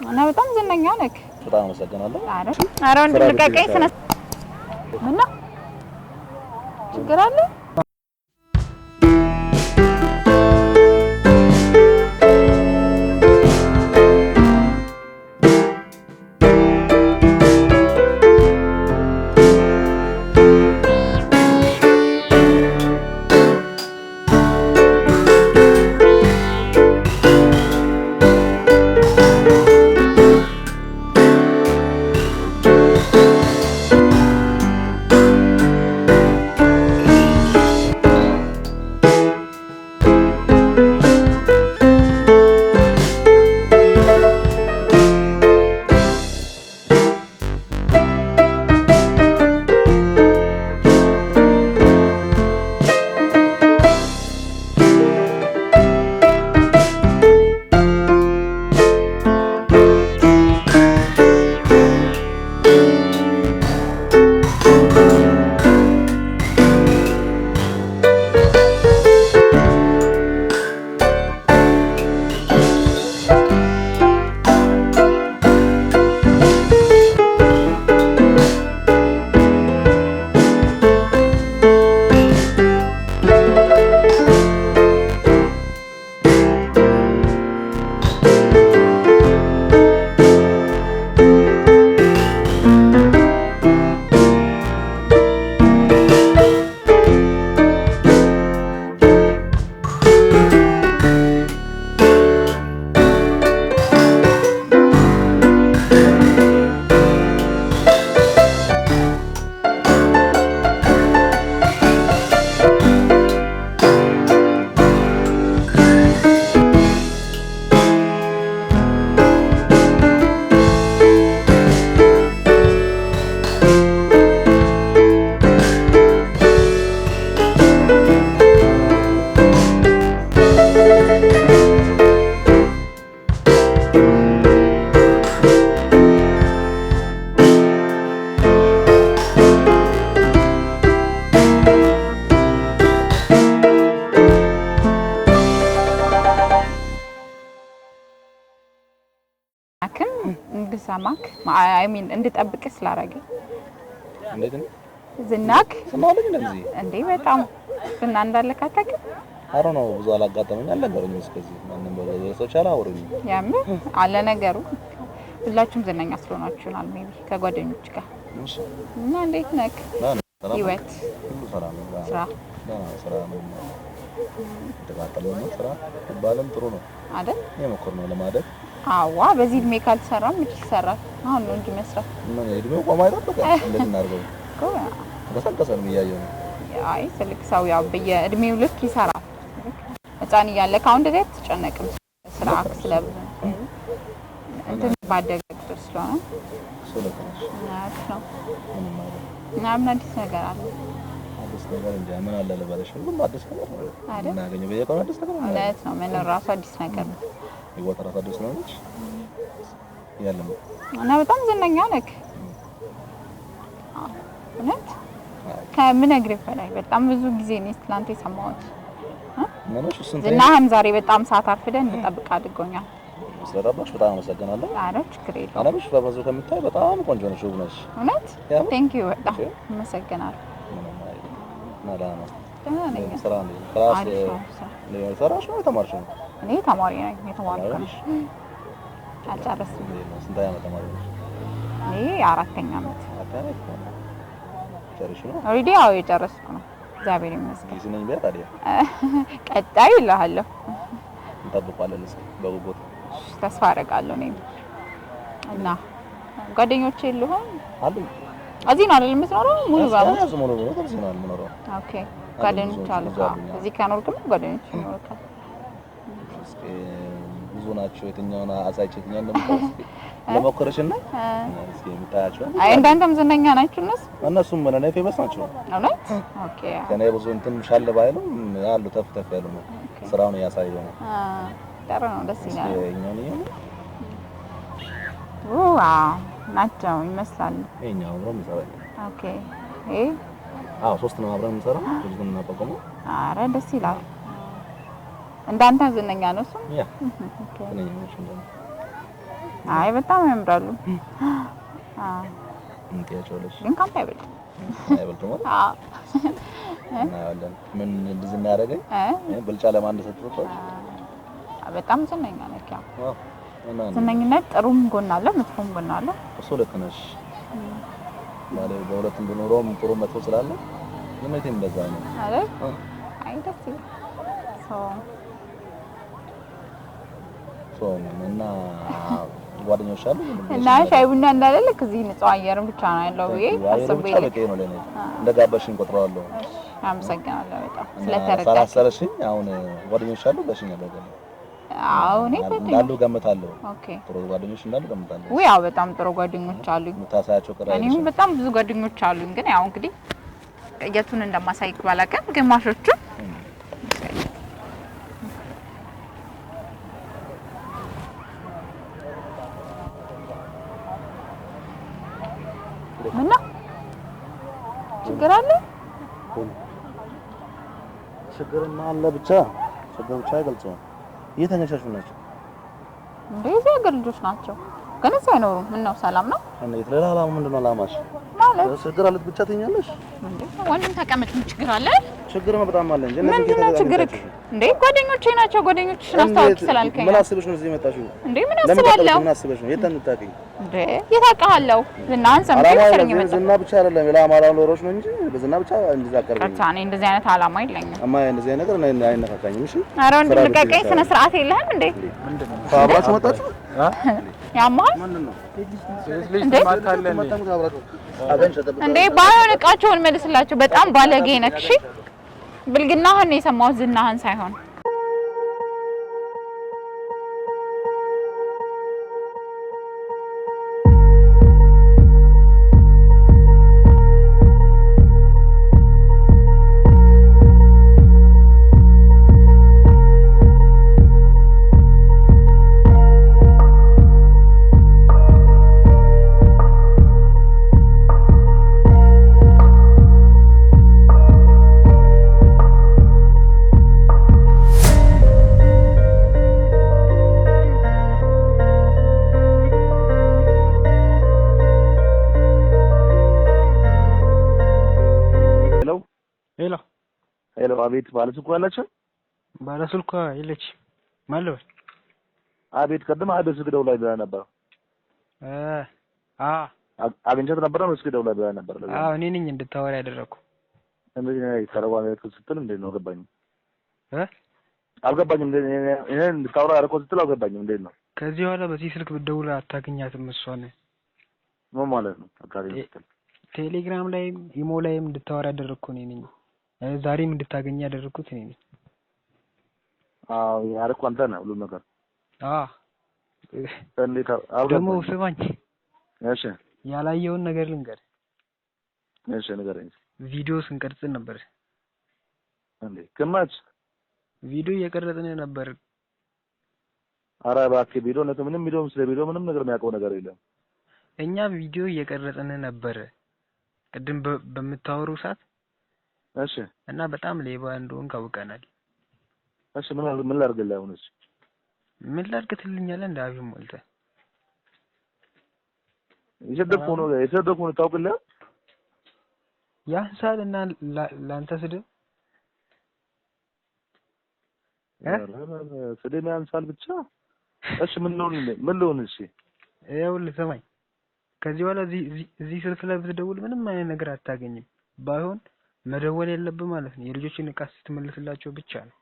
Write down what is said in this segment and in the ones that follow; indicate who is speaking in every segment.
Speaker 1: እና በጣም ዝነኛ ነክ
Speaker 2: በጣም አመሰግናለሁ።
Speaker 1: አረ ወንድ ልቀቀኝ ስነ ምን ነው ችግር አለ? እንድሰማክ አይ ሚን እንድጠብቅ ስላረገ
Speaker 2: እንዴት ነው
Speaker 1: ዝናክ
Speaker 2: ሰማለኝ እንደዚህ
Speaker 1: እንዴ በጣም ዝና እንዳለ ካታክ
Speaker 2: አረ ነው ብዙ አላጋጠመኝ አልነገረኝም እስከዚህ ማንንም በሰው ቻላ አውሩኝ
Speaker 1: ያም አለ ነገሩ ሁላችሁም ዝነኛ ስለሆናችሁናል ሜቢ ከጓደኞች ጋር እና እንዴት ነክ ይወት
Speaker 2: ሁሉ ሰላም ነው ስራ ነው ተጋጣለ ነው ስራ ባለም ጥሩ ነው አይደል የመኮር ነው ለማደግ
Speaker 1: አዋ በዚህ እድሜ ካልተሰራም እቺ ይሰራል አሁን ነው እንጂ መስራት
Speaker 2: ምን እድሜው ቆማ አይጠበቀ እንደዚህ እናርገው ተሰንቀሰን ይያየው
Speaker 1: አይ ስልክ ሰው ያው በየእድሜው ልክ ይሰራል ህፃን እያለ ካሁን እንደዚህ ተጨነቅም ስራ ስለብ እንትን ባደገ ቁጥር ስለሆነ
Speaker 2: ስለከሽ
Speaker 1: ነው ምንም አዲስ ነገር አለ
Speaker 2: አዲስ ነገር እንጂ ምን አለ ለባለሽ ሁሉም አዲስ ነገር ነው እናገኘው በየቀኑ አዲስ ነገር ነው
Speaker 1: ማለት ነው ምን ራሱ አዲስ ነገር ነው
Speaker 2: ይወጣራ አዲስ ነው እንጂ ያለም
Speaker 1: እና በጣም ዝነኛ ነክ እውነት ከምነግርህ በላይ በጣም ብዙ ጊዜ ነው ትላንት የሰማሁት
Speaker 2: ምንሽ ስንት
Speaker 1: ዝናህም ዛሬ በጣም ሰዓት አርፍደን እንጠብቅ አድርጎኛል
Speaker 2: ስለራባሽ በጣም አመሰግናለሁ
Speaker 1: አረ ችግር የለውም
Speaker 2: አለምሽ በመዙ ከምታይ በጣም ቆንጆ ነሽ ውብ ነሽ
Speaker 1: እውነት ቴንክ ዩ በጣም አመሰግናለሁ
Speaker 2: ናዳና
Speaker 1: ነኝ
Speaker 2: ስራ ነው ክላስ ለሰራሽ ነው ተማርሽ ነው
Speaker 1: እኔ ተማሪ ነኝ የተማርኩ ነኝ አልጨረስኩም
Speaker 2: ስንት ዓመት ተማሪ ነሽ
Speaker 1: እኔ አራተኛ ዓመት
Speaker 2: ጨርሽ ነው
Speaker 1: ኦሬዲ አዎ የጨረስኩ ነው እግዚአብሔር ይመስገን
Speaker 2: ሲነኝ ቢያ ታዲያ
Speaker 1: ቀጣይ ይላልው
Speaker 2: እንጠብቃለን እስኪ በጉጉት
Speaker 1: ተስፋ አደርጋለሁ ነኝ እና ጓደኞቼ ልሆን
Speaker 2: አሉ
Speaker 1: እዚህ ነው አይደል የምትኖረው ሙሉ ባለው
Speaker 2: ሙሉ ነው እዚህ ነው የምኖረው
Speaker 1: ኦኬ ጓደኞች አሉ እዚህ ከኖርኩም ጓደኞች ይኖርካል
Speaker 2: እስኪ ብዙ ናቸው የትኛውና አሳይቼ የትኛው እንደምታውስ ለሞከረሽና እስኪ የምታያቸው
Speaker 1: አይ እንዳንተም ዝነኛ ናችሁ
Speaker 2: እነሱም ምን ነው ፌመስ ናቸው
Speaker 1: እውነት ኦኬ
Speaker 2: ከኔ ብዙ እንትን ሻል ባይሉም ያሉ ተፍተፍ ያሉ ነው ስራውን ያሳየው ነው
Speaker 1: ጥሩ ነው ደስ ይላል
Speaker 2: የኛው
Speaker 1: ዋው ናቸው ይመስላል
Speaker 2: የኛው አብረን እንሰራለን
Speaker 1: ኦኬ
Speaker 2: አዎ ሶስት ነው አብረን እንሰራው ብዙም እናቆመው
Speaker 1: አረ ደስ ይላል እንዳንተ ዝነኛ ነው እሱ
Speaker 2: ያ ዝነኛ ነው
Speaker 1: አይ በጣም ያምራሉ።
Speaker 2: እንቴቾለሽ
Speaker 1: ግን ካምፓ አይበልም።
Speaker 2: አይበልም ማለት
Speaker 1: አዎ
Speaker 2: እና ያለን ምን እንደዚህ የሚያደርገኝ ብልጫ ለማን እንደሰጠው
Speaker 1: በጣም ዝነኛ ነክ ያው
Speaker 2: እና
Speaker 1: ዝነኝነት ጥሩም ጎን አለ መጥፎም ጎን አለ።
Speaker 2: እሱ ልክ ነሽ ማለት በሁለቱም ቢኖረውም ጥሩ መጥፎ ስላለ የመቴም እንደዛ ነው
Speaker 1: አይደል? አይ ደስ ይላል።
Speaker 2: እና ጓደኞች አሉ
Speaker 1: እና ሻይ ቡና እንዳለልክ እዚህ ንጹህ አየርም ብቻ ነው ያለው ብዬ አስቤ
Speaker 2: ነው ለኔ እንደጋበሽኝ ቆጥረዋለሁ።
Speaker 1: እሺ አመሰግናለሁ በጣም ስለተረዳሽ።
Speaker 2: ሰላሰለሽኝ አሁን ጓደኞች አሉ በሽኝ ነገር
Speaker 1: አዎ እኔ
Speaker 2: እንዳሉ ገምታለሁ።
Speaker 1: ኦኬ
Speaker 2: ጥሩ ጓደኞች እንዳሉ ገምታለሁ።
Speaker 1: ወይ ያው በጣም ጥሩ ጓደኞች አሉኝ።
Speaker 2: የምታሳያቸው ቅራይ
Speaker 1: እኔም በጣም ብዙ ጓደኞች አሉኝ። ግን ያው እንግዲህ የቱን እንደማሳይክ ባላቀም ግማሾቹ ምና ችግር አለ
Speaker 2: ችግርማ አለ ብቻ ችግር ብቻ አይገልጸውም። እየተነሻሹ ናቸው
Speaker 1: እንደዚህ ሀገር ልጆች ናቸው። ግን እዚህ አይኖሩም። ምን ነው ሰላም ነው?
Speaker 2: እንዴት ሌላ አላማ ምንድነው አላማሽ?
Speaker 1: ማለት
Speaker 2: ችግር አለ ብቻ ትኛለሽ
Speaker 1: እንዴ? ወንድም ተቀመጥ ምን ችግር አለ?
Speaker 2: ችግር በጣም አለ እንጂ
Speaker 1: እነዚህ ምንድነው ችግር እንዴ? ጓደኞቼ ናቸው። ጓደኞችሽን አስተዋውቂ ስላልከኝ
Speaker 2: ምን አስበሽ ነው እዚህ የመጣሽው
Speaker 1: እንዴ? ምን አስባለሁ?
Speaker 2: ምን አስበሽ ነው የታንታቀኝ
Speaker 1: እንዴ? የታውቃለሁ ዝናን ሰምቼ መሰለኝ የመጣው
Speaker 2: ዝና ብቻ አይደለም ሌላ አማራው ሎሮች ነው እንጂ በዝና ብቻ እንደዛ ቀርበኝ
Speaker 1: እኔ እንደዚህ አይነት አላማ የለኝም።
Speaker 2: እማ እንደዚህ አይነት ነገር አይነካካኝም። እሺ
Speaker 1: ኧረ ወንድም ልቀቀኝ። ስነ ስርዓት የለህም እንዴ?
Speaker 2: ምንድነው አብራችሁ መጣችሁ?
Speaker 1: ያማል
Speaker 2: ምንድነው
Speaker 1: እንዴ? እንዴ ባይሆን እቃቸውን መልስላቸው። በጣም ባለጌ ነክ። እሺ ብልግናህን ነው የሰማሁት ዝናህን ሳይሆን።
Speaker 2: ሄሎ አቤት ባለስልኩ አላችሁ?
Speaker 3: ባለስልኩ የለች ማለት
Speaker 2: አቤት ቀደም አደስ ግደው ላይ ብላ ነበር። አግኝቻት ነበር ነው እስኪ ደውላ ብላ ነበር።
Speaker 3: እኔ ነኝ እንድታወራ ያደረኩ።
Speaker 2: እንዴ ተረዋለ ስትል እንዴ ነው ገባኝ አልገባኝም። እኔ እንድታወራ ያደረኩት ስትል አልገባኝም። እንዴ ነው
Speaker 3: ከዚህ በኋላ በዚህ ስልክ ብትደውል አታገኛትም። እሷን
Speaker 2: ምን ማለት ነው? አካሪ ስትል
Speaker 3: ቴሌግራም ላይ ኢሞ ላይም እንድታወራ ያደረኩ እኔ ነኝ። ዛሬም እንድታገኝ ያደረኩት እኔ ነኝ።
Speaker 2: ያረኩ አንተ ነህ ሁሉ ነገር። እንዴት
Speaker 3: ደግሞ ስማኝ።
Speaker 2: እሺ
Speaker 3: ያላየውን ነገር ልንገር።
Speaker 2: እሺ ንገረኝ።
Speaker 3: ቪዲዮ ስንቀርጽ ነበር።
Speaker 2: እንዴ ከማች
Speaker 3: ቪዲዮ እየቀረጽን ነበር።
Speaker 2: ኧረ እባክህ ቪዲዮ ነው ምንም ቪዲዮ ስለ ቪዲዮ ምንም ነገር የሚያውቀው ነገር የለም።
Speaker 3: እኛ ቪዲዮ እየቀረጽን ነበር ቅድም በምታወሩ ሰዓት።
Speaker 2: እሺ
Speaker 3: እና በጣም ሌባ እንደሆን ካውቀናል።
Speaker 2: እሺ ምን ላድርግልህ አሁን? እሺ
Speaker 3: ምን ላድርግ ትልኛለህ? እንደ አብይ ሞልተ
Speaker 2: የሰደኩ ነው ታውቅልህ?
Speaker 3: ያንሳል እና ላንተ ስድብ
Speaker 2: ስድብ ያንሳል ብቻ። እሺ ምን ልሆን? እሺ
Speaker 3: ይኸውልህ ስማኝ፣ ከዚህ በኋላ እዚህ ስልክ ላይ ብትደውል ምንም አይነት ነገር አታገኝም። ባይሆን መደወል የለብህ ማለት ነው። የልጆችን ዕቃ ስትመልስላቸው ብቻ ነው።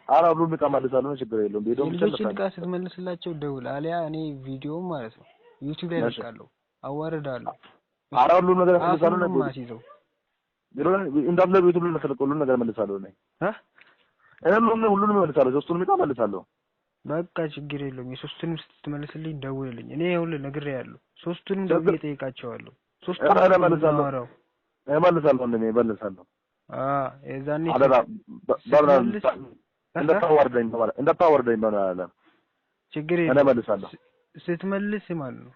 Speaker 2: ኧረ ሁሉም ዕቃ መልሳለሁ ነው ችግር የለውም። ቪዲዮ ብቻ
Speaker 3: የልጆችን ዕቃ ስትመልስላቸው ደውል። አሊያ እኔ ቪዲዮ ማለት ነው ዩቲዩብ ላይ ለቃለሁ፣ አዋርዳለሁ።
Speaker 2: ኧረ ሁሉም ነገር መልሳለሁ ነው
Speaker 3: ማሲዘው
Speaker 2: እንዳለ ዩቲዩብ ላይ ለቀቀው ሁሉም ነገር መልሳለሁ ነው። ሁሉንም መልሳለሁ። ሶስቱንም ዕቃ መልሳለሁ።
Speaker 3: በቃ ችግር የለውም። የሶስቱንም ስትመልስልኝ ደውልልኝ። እኔ ይኸውልህ ነግሬሃለሁ። ሶስቱንም ደውዬ እጠይቃቸዋለሁ። ሶስቱንም መልሳለሁ።
Speaker 2: እመልሳለሁ እንደኔ እመልሳለሁ።
Speaker 3: የዛኔ
Speaker 2: እንዳታወርደኝ ማለት
Speaker 3: ችግር
Speaker 2: የለም። እኔ እመልሳለሁ
Speaker 3: ስትመልስ ማለት ነው።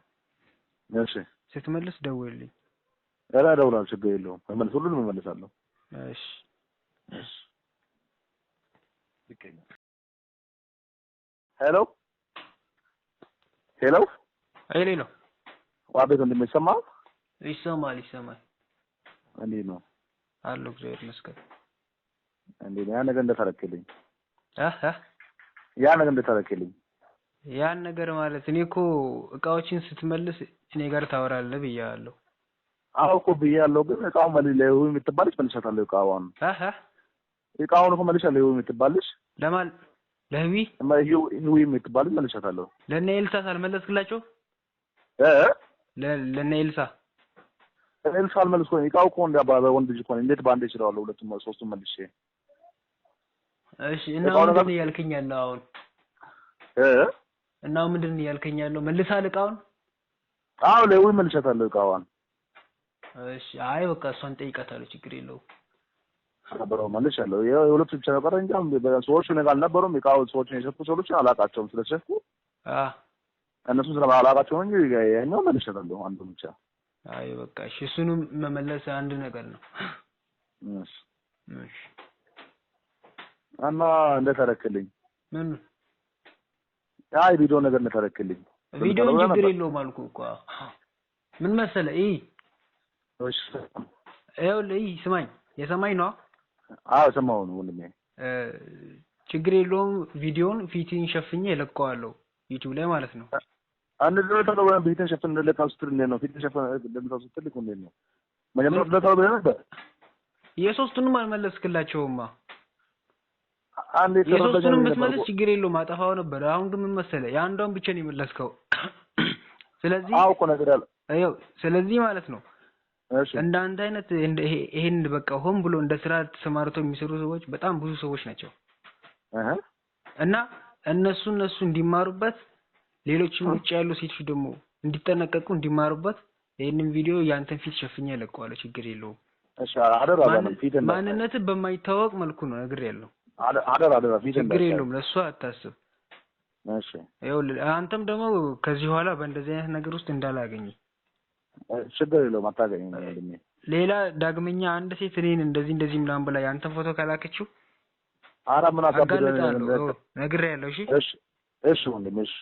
Speaker 2: እሺ
Speaker 3: ስትመልስ ደውልልኝ።
Speaker 2: ኧረ እደውላለሁ ችግር የለውም። ሁሉንም እመልሳለሁ።
Speaker 3: እሺ
Speaker 2: እሺ ሄሎ ሄሎ
Speaker 3: አይሌ ነው
Speaker 2: ዋቤት እንደሚሰማ
Speaker 3: ይሰማል
Speaker 2: እንዴ ነው
Speaker 3: አሉ እግዚአብሔር ይመስገን
Speaker 2: እንዴ ያ ነገር እንደተረከልኝ
Speaker 3: ያን ነገር ማለት እኔ እኮ እቃዎችን ስትመልስ እኔ ጋር ታወራለህ ብያለሁ
Speaker 2: አውቆ ብያለሁ ግን እቃው መልለው የምትባልሽ መልሻታለሁ እቃውን እቃውን እኮ መልሻለሁ የምትባልሽ
Speaker 3: ለማን ለህዊ የምትባልሽ መልሻታለሁ
Speaker 2: ለነ ኤልሳ
Speaker 3: ሳልመለስክላቸው ለነ ኤልሳ
Speaker 2: አልመልስኩኝ እቃው እኮ እንዳባበ ወንድ ልጅ እኮ እንዴት ባንዴ ይችላል ሁለቱም ሶስቱም መልሼ
Speaker 3: እሺ እና ምንድን ያልከኝ ያለው አሁን እና ምንድን ያልከኝ ያለው መልሳል እቃውን
Speaker 2: አዎ ለህዊ መልሻታለሁ እቃውን
Speaker 3: እሺ አይ በቃ እሷን ጠይቃታለሁ ችግር የለውም
Speaker 2: አብረው መልሻለሁ የሁለቱ ብቻ ነው ቀረኝ እንጂ ሰዎቹ ነገር አልነበሩም እቃው ሰዎቹ የሸጡ ሰዎች አላቃቸውም ስለሸጡ እነሱ ስለማላቃቸው እንጂ ያኛው መልሻለሁ አንዱ ብቻ
Speaker 3: አይ በቃ እሺ እሱንም መመለስ አንድ ነገር ነው እሺ
Speaker 2: እና እንደተረከልኝ
Speaker 3: ምን
Speaker 2: አይ ቪዲዮ ነገር እንደተረከልኝ
Speaker 3: ቪዲዮ ችግር የለውም አልኩ እኮ ምን መሰለህ
Speaker 2: እሺ
Speaker 3: ይኸውልህ ስማኝ የሰማኝ ነው
Speaker 2: አዎ ሰማሁ ነው ወንድሜ
Speaker 3: ችግር የለውም ቪዲዮን ፊትን ሸፍኜ እለቀዋለሁ ዩቲዩብ ላይ ማለት ነው
Speaker 2: አንድ ዘው ነው ፊትን ሸፍኜ ለካውስትር ነው ፊትን ሸፍኜ ለካውስትር ልኩ ነው መጀመሪያ ለታው ነበር
Speaker 3: የሶስቱንም አልመለስክላቸውማ
Speaker 2: አንዴ
Speaker 3: የሶስቱንም ብትመልስ ችግር የለውም አጠፋው ነበር አሁን ግን ምን መሰለህ የአንዷን ብቻ ነው የመለስከው ስለዚህ
Speaker 2: አዎ እኮ ነገር አለ
Speaker 3: አዮ ስለዚህ ማለት ነው
Speaker 2: እሺ
Speaker 3: እንዳንተ አይነት ይሄን በቃ ሆም ብሎ እንደ ስራ ተሰማርተው የሚሰሩ ሰዎች በጣም ብዙ ሰዎች ናቸው እና እነሱ እንዲማሩበት ሌሎችም ውጭ ያሉ ሴቶች ደግሞ እንዲጠነቀቁ እንዲማሩበት ይሄንን ቪዲዮ ያንተን ፊት ሸፍኛ ለቀዋለሁ ችግር የለውም
Speaker 2: እሺ አደራ ፊት
Speaker 3: ማንነት በማይታወቅ መልኩ ነው ነገር ያለው
Speaker 2: አደራ ፊት
Speaker 3: ችግር የለውም ለሷ አታስብ
Speaker 2: እሺ
Speaker 3: ይኸውልህ አንተም ደግሞ ከዚህ በኋላ በእንደዚህ አይነት ነገር ውስጥ እንዳላገኝ
Speaker 2: ችግር የለውም አታገኝም ወንድሜ
Speaker 3: ሌላ ዳግመኛ አንድ ሴት እኔን እንደዚህ ምናምን ብላ ያንተን ፎቶ ካላከችው
Speaker 2: አራ ምን አጋብደኝ
Speaker 3: ነገር ያለው እሺ
Speaker 2: እሺ ወንድሜ እሺ